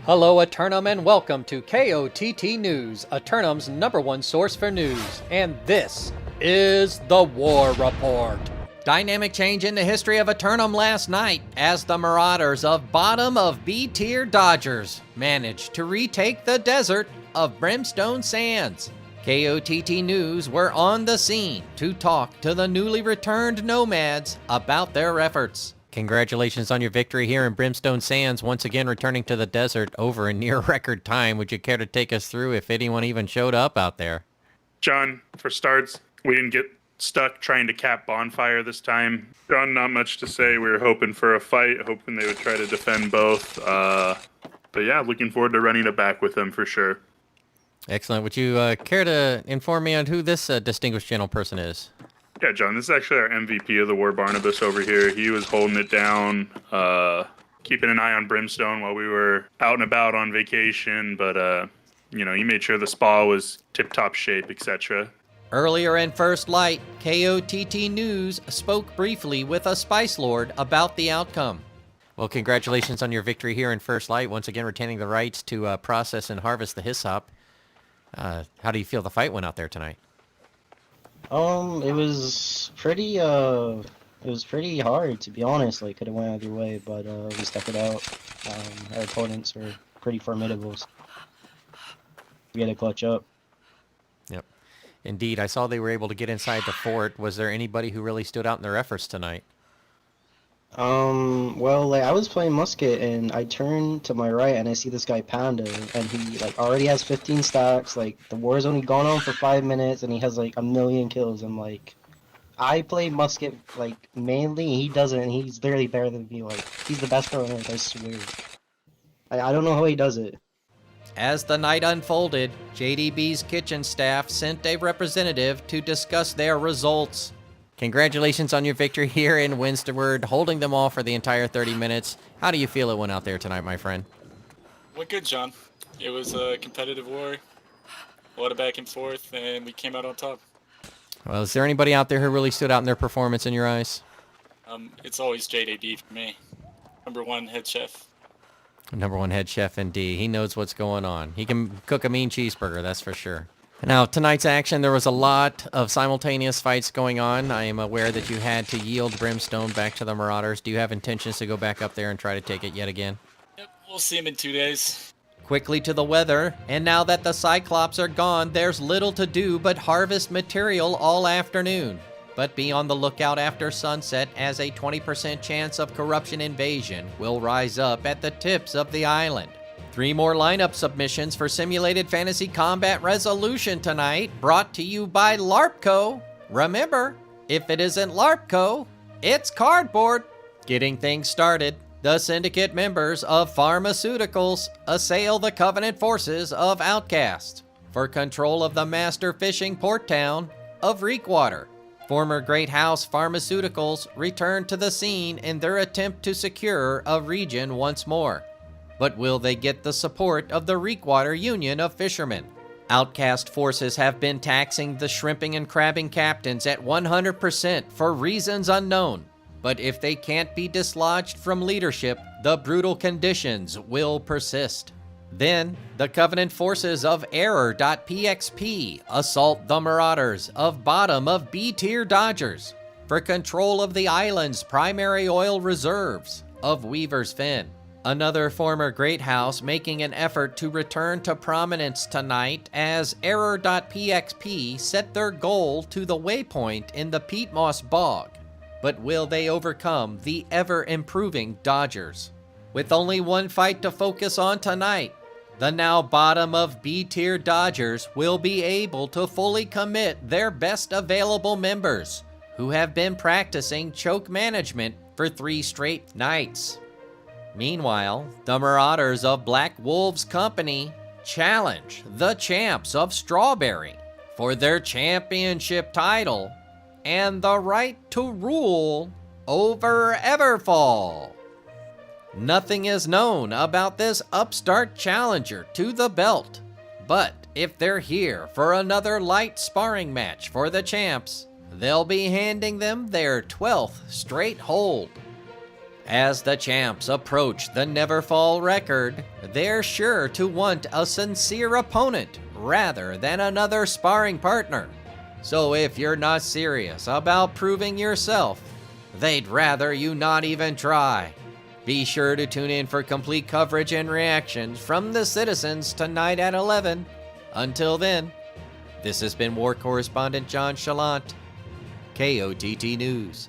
Hello, Eternum, and welcome to KOTT News, Eternum's #1 source for news. And this is the War Report. Dynamic change in the history of Eternum last night as the Marauders of bottom of B-tier Dodgers managed to retake the desert of Brimstone Sands. KOTT News were on the scene to talk to the newly returned nomads about their efforts. Congratulations on your victory here in Brimstone Sands, once again returning to the desert over a near record time. Would you care to take us through if anyone even showed up out there? John, for starts, we didn't get stuck trying to cap Bonfire this time. John, not much to say. We were hoping for a fight, hoping they would try to defend both. But yeah, looking forward to running it back with them for sure. Excellent. Would you care to inform me on who this distinguished gentle person is? Yeah, John, this is actually our MVP of the War, Barnabas, over here. He was holding it down, keeping an eye on Brimstone while we were out and about on vacation. But, he made sure the spa was tip-top shape, etc. Earlier in First Light, KOTT News spoke briefly with a Spice Lord about the outcome. Well, congratulations on your victory here in First Light, once again retaining the rights to process and harvest the hyssop. How do you feel the fight went out there tonight? It was pretty hard, to be honest. Like, could have went either way, but we stuck it out. Our opponents were pretty formidable. So we had to clutch up. Yep. Indeed, I saw they were able to get inside the fort. Was there anybody who really stood out in their efforts tonight? Well, like, I was playing musket, and I turn to my right, and I see this guy Panda, and he, like, already has 15 stacks. Like, the war's only gone on for 5 minutes, and he has, like, 1,000,000 kills. I'm like, I play musket, like, mainly, he doesn't, and he's literally better than me. Like, he's the best pro on Earth, I swear. I don't know how he does it. As the night unfolded, JDB's kitchen staff sent a representative to discuss their results. Congratulations on your victory here in Winsterward, holding them all for the entire 30 minutes. How do you feel it went out there tonight, my friend? Went good, John. It was a competitive war, a lot of back and forth, and we came out on top. Well, is there anybody out there who really stood out in their performance in your eyes? It's always JDB for me. #1 head chef. #1 head chef, indeed. He knows what's going on. He can cook a mean cheeseburger, that's for sure. Now, tonight's action, there was a lot of simultaneous fights going on. I am aware that you had to yield Brimstone back to the Marauders. Do you have intentions to go back up there and try to take it yet again? Yep, we'll see him in 2 days. Quickly to the weather, and now that the Cyclops are gone, there's little to do but harvest material all afternoon. But be on the lookout after sunset, as a 20% chance of corruption invasion will rise up at the tips of the island. 3 more lineup submissions for Simulated Fantasy Combat Resolution tonight, brought to you by LARPco. Remember, if it isn't LARPco, it's cardboard. Getting things started, the syndicate members of Pharmaceuticals assail the Covenant forces of Outcast for control of the master fishing port town of Reekwater. Former Great House Pharmaceuticals return to the scene in their attempt to secure a region once more. But will they get the support of the Reekwater Union of Fishermen? Outcast forces have been taxing the shrimping and crabbing captains at 100% for reasons unknown. But if they can't be dislodged from leadership, the brutal conditions will persist. Then, the Covenant forces of Error.pxp assault the Marauders of bottom of B-tier Dodgers for control of the island's primary oil reserves of Weaver's Fen. Another former Great House making an effort to return to prominence tonight as Error.pxp set their goal to the waypoint in the peat moss bog. But will they overcome the ever-improving Dodgers? With only one fight to focus on tonight, the now bottom of B-tier Dodgers will be able to fully commit their best available members, who have been practicing choke management for 3 straight nights. Meanwhile, the Marauders of Black Wolves Company challenge the champs of Strawberry for their championship title and the right to rule over Everfall. Nothing is known about this upstart challenger to the belt, but if they're here for another light sparring match for the champs, they'll be handing them their 12th straight hold. As the champs approach the never fall record, they're sure to want a sincere opponent rather than another sparring partner. So if you're not serious about proving yourself, they'd rather you not even try. Be sure to tune in for complete coverage and reactions from the citizens tonight at 11. Until then, this has been War Correspondent JChalant, KOTT News.